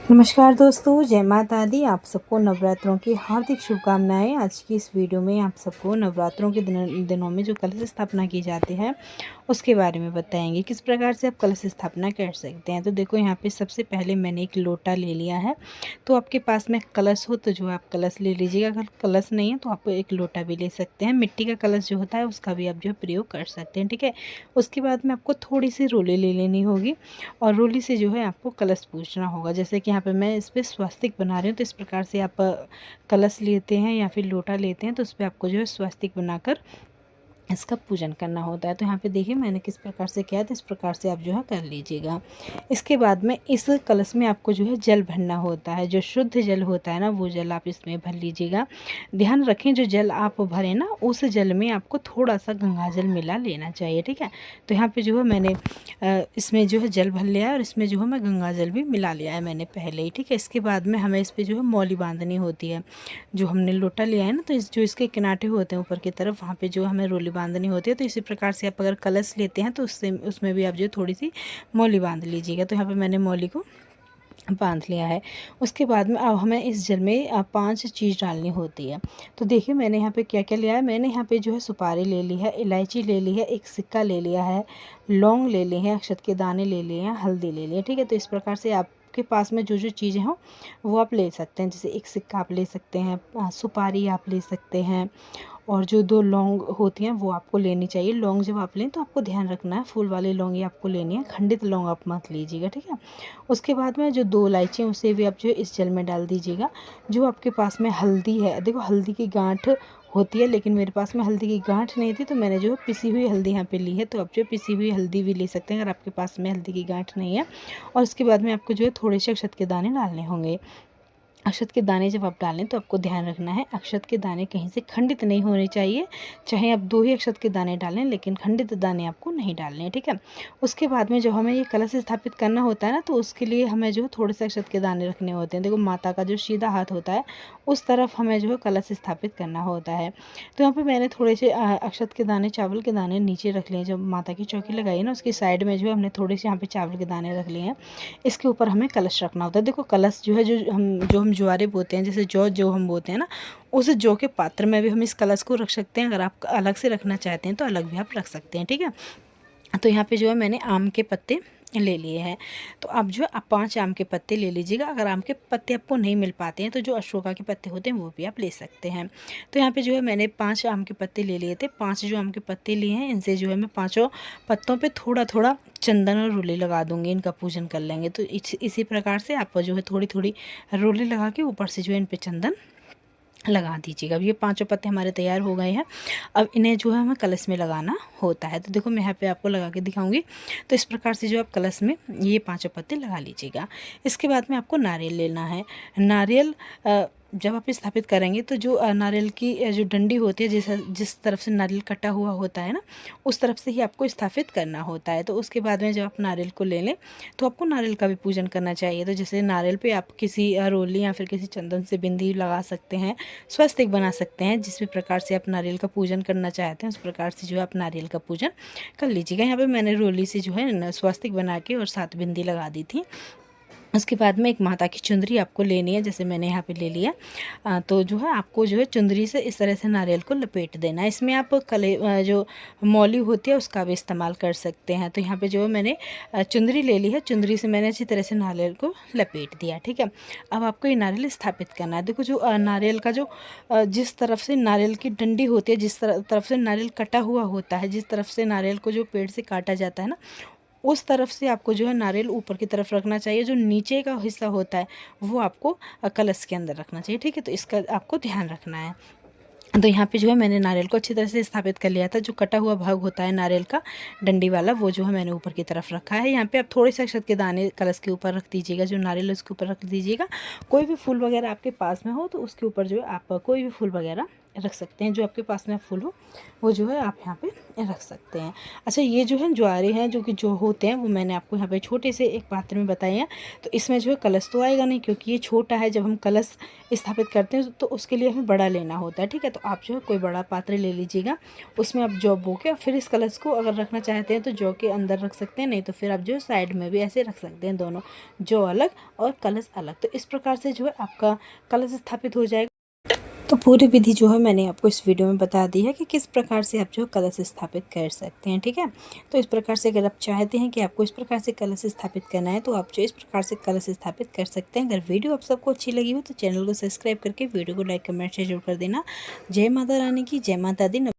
नमस्कार दोस्तों, जय माता दी। आप सबको नवरात्रों की हार्दिक शुभकामनाएं। आज की इस वीडियो में आप सबको नवरात्रों के दिनों में जो कलश स्थापना की जाती है उसके बारे में बताएंगे, किस प्रकार से आप कलश स्थापना कर सकते हैं। तो देखो, यहाँ पे सबसे पहले मैंने एक लोटा ले लिया है। तो आपके पास में कलश हो तो जो आप कलश ले लीजिएगा, अगर कलश नहीं है तो आप एक लोटा भी ले सकते हैं। मिट्टी का कलश जो होता है उसका भी आप जो प्रयोग कर सकते हैं, ठीक है। उसके बाद में आपको थोड़ी सी रोली ले लेनी होगी और रोली से जो है आपको कलश पूजना होगा। जैसे कि यहाँ पे मैं इस पर स्वास्तिक बना रही हूँ, तो इस प्रकार से आप कलश लेते हैं या फिर लोटा लेते हैं तो उस पर आपको जो है स्वास्तिक बनाकर इसका पूजन करना होता है। तो यहाँ पे देखिए मैंने किस प्रकार से किया, तो इस प्रकार से आप जो है कर लीजिएगा। इसके बाद में इस कलश में आपको जो है जल भरना होता है। जो शुद्ध जल होता है ना, वो जल आप इसमें भर लीजिएगा। ध्यान रखें, जो जल आप भरें ना, उस जल में आपको थोड़ा सा गंगा जल मिला लेना चाहिए, ठीक है। तो यहाँ पे जो है मैंने इसमें जो है जल भर लिया है और इसमें जो है मैं गंगा जल भी मिला लिया है मैंने पहले ही, ठीक है। इसके बाद में हमें इस पर जो है मौली बांधनी होती है। जो हमने लोटा लिया है ना, तो जो इसके किनारे होते हैं ऊपर की तरफ, वहाँ पे जो हमें रोली बांधनी होती है। तो इसी प्रकार से आप अगर कलश लेते हैं तो उसमें भी आप जो थोड़ी सी मौली बांध लीजिएगा। तो यहाँ पे मैंने मौली को बांध लिया है। उसके बाद में अब हमें इस जल में 5 चीज़ डालनी होती है। तो देखिए मैंने यहाँ पे क्या क्या लिया है। मैंने यहाँ पे जो है सुपारी ले ली है, इलायची ले ली है, एक सिक्का ले लिया है, लौंग ले लिए हैं, अक्षत के दाने ले लिए हैं, हल्दी ले लिए, ठीक है। तो इस प्रकार से आपके पास में जो जो चीज़ें हों वो आप ले सकते हैं। जैसे एक सिक्का आप ले सकते हैं, सुपारी आप ले सकते हैं, और जो 2 लौंग होती हैं वो आपको लेनी चाहिए। लौंग जब आप लें तो आपको ध्यान रखना है, फूल वाली लौंग ही आपको लेनी है, खंडित लौंग आप मत लीजिएगा, ठीक है। उसके बाद में जो 2 इलायची हैं उसे भी आप जो है इस जल में डाल दीजिएगा। जो आपके पास में हल्दी है, देखो हल्दी की गांठ होती है, लेकिन मेरे पास में हल्दी की गांठ नहीं थी तो मैंने जो है पिसी हुई हल्दी यहाँ पे ली है। तो आप जो पिसी हुई हल्दी भी ले सकते हैं अगर आपके पास में हल्दी की गांठ नहीं है। और उसके बाद में आपको जो है थोड़े से अक्षत के दाने डालने होंगे। अक्षत के दाने जब आप डालें तो आपको ध्यान रखना है, अक्षत के दाने कहीं से खंडित नहीं होने चाहिए। चाहे आप 2 ही अक्षत के दाने डालें, लेकिन खंडित दाने आपको नहीं डालने हैं, ठीक है। उसके बाद में जब हमें ये कलश स्थापित करना होता है ना, तो उसके लिए हमें जो है थोड़े से अक्षत के दाने रखने होते हैं। देखो माता का जो सीधा हाथ होता है उस तरफ हमें जो है कलश स्थापित करना होता है। तो यहाँ पर मैंने थोड़े से अक्षत के दाने, चावल के दाने नीचे रख लिए। जब माता की चौकी लगाई ना, उसकी साइड में जो है हमने थोड़े से यहाँ पे चावल के दाने रख लिए हैं। इसके ऊपर हमें कलश रखना होता है। देखो कलश जो है, जो हम ज्वारे बोते हैं, जैसे जो हम बोते हैं ना, उस जौ के पात्र में भी हम इस कलश को रख सकते हैं। अगर आप अलग से रखना चाहते हैं तो अलग भी आप रख सकते हैं, ठीक है। तो यहाँ पे जो है मैंने आम के पत्ते ले लिए हैं। तो आप जो है आप 5 आम के पत्ते ले लीजिएगा। अगर आम के पत्ते आपको नहीं मिल पाते हैं तो जो अशोका के पत्ते होते हैं वो भी आप ले सकते हैं। तो यहाँ पे जो है मैंने 5 आम के पत्ते ले लिए थे। 5 जो आम के पत्ते लिए हैं, इनसे जो है मैं 5 पत्तों पे थोड़ा थोड़ा चंदन और रोली लगा दूंगी, इनका पूजन कर लेंगे। तो इसी प्रकार से आप जो है थोड़ी थोड़ी रोली लगा के ऊपर से जो है इन पे चंदन लगा दीजिएगा। अब ये 5 पत्ते हमारे तैयार हो गए हैं। अब इन्हें जो है हमें कलश में लगाना होता है। तो देखो मैं यहाँ पे आपको लगा के दिखाऊंगी। तो इस प्रकार से जो आप कलश में ये 5 पत्ते लगा लीजिएगा। इसके बाद में आपको नारियल लेना है। नारियल जब आप स्थापित करेंगे तो जो नारियल की जो डंडी होती है, जिस तरफ से नारियल कटा हुआ होता है ना, उस तरफ से ही आपको स्थापित करना होता है। तो उसके बाद में जब आप नारियल को ले लें तो आपको नारियल का भी पूजन करना चाहिए। तो जैसे नारियल पे आप किसी रोली या फिर किसी चंदन से बिंदी लगा सकते हैं, स्वस्तिक बना सकते हैं। जिस भी प्रकार से आप नारियल का पूजन करना चाहते हैं उस प्रकार से जो है आप नारियल का पूजन कर लीजिएगा। यहाँ पे मैंने रोली से जो है स्वस्तिक बना के और 7 बिंदी लगा दी थी। उसके बाद में एक माता की चुंदरी आपको लेनी है, जैसे मैंने यहाँ पे ले लिया। तो जो है आपको जो है चुंदरी से इस तरह से नारियल को लपेट देना है। इसमें आप जो मौली होती है उसका भी इस्तेमाल कर सकते हैं। तो यहाँ पे जो है मैंने चुंदरी ले ली है। चुंदरी से मैंने अच्छी तरह से नारियल को लपेट दिया, ठीक है। अब आपको ये नारियल स्थापित करना है। देखो जो नारियल का जो जिस तरफ से नारियल की डंडी होती है, जिस तरफ से नारियल कटा हुआ होता है, जिस तरफ से नारियल को जो पेड़ से काटा जाता है ना, उस तरफ से आपको जो है नारियल ऊपर की तरफ रखना चाहिए। जो नीचे का हिस्सा होता है वो आपको कलश के अंदर रखना चाहिए, ठीक है। तो इसका आपको ध्यान रखना है। तो यहाँ पे जो है मैंने नारियल को अच्छी तरह से स्थापित कर लिया था। जो कटा हुआ भाग होता है नारियल का डंडी वाला, वो जो है मैंने ऊपर की तरफ रखा है। यहाँ पे आप थोड़े से अक्षत के दाने कलश के ऊपर रख दीजिएगा। जो नारियल है उसके ऊपर रख दीजिएगा। कोई भी फूल वगैरह आपके पास में हो तो उसके ऊपर जो है आप कोई भी फूल वगैरह रख सकते हैं। जो आपके पास में फूल हो वो जो है आप यहाँ पे रख सकते हैं। अच्छा, ये जो है ज्वारे हैं जो होते हैं वो मैंने आपको यहाँ पे छोटे से एक पात्र में बताए हैं। तो इसमें जो है कलश तो आएगा नहीं, क्योंकि ये छोटा है। जब हम कलश स्थापित करते हैं तो उसके लिए हमें बड़ा लेना होता है, ठीक है। तो आप जो है कोई बड़ा पात्र ले लीजिएगा, उसमें आप जौ बो के फिर इस कलश को अगर रखना चाहते हैं तो जौ के अंदर रख सकते हैं, नहीं तो फिर आप जो साइड में भी ऐसे रख सकते हैं, दोनों जौ अलग और कलश अलग। तो इस प्रकार से जो है आपका कलश स्थापित हो जाएगा। तो पूरी विधि जो है मैंने आपको इस वीडियो में बता दी है कि किस प्रकार से आप जो कलश स्थापित कर सकते हैं, ठीक है। तो इस प्रकार से अगर आप चाहते हैं कि आपको इस प्रकार से कलश स्थापित करना है तो आप जो इस प्रकार से कलश स्थापित कर सकते हैं। अगर वीडियो आप सबको अच्छी लगी हो तो चैनल को सब्सक्राइब करके वीडियो को लाइक कमेंट शेयर जरूर कर देना। जय माता रानी की, जय माता दी।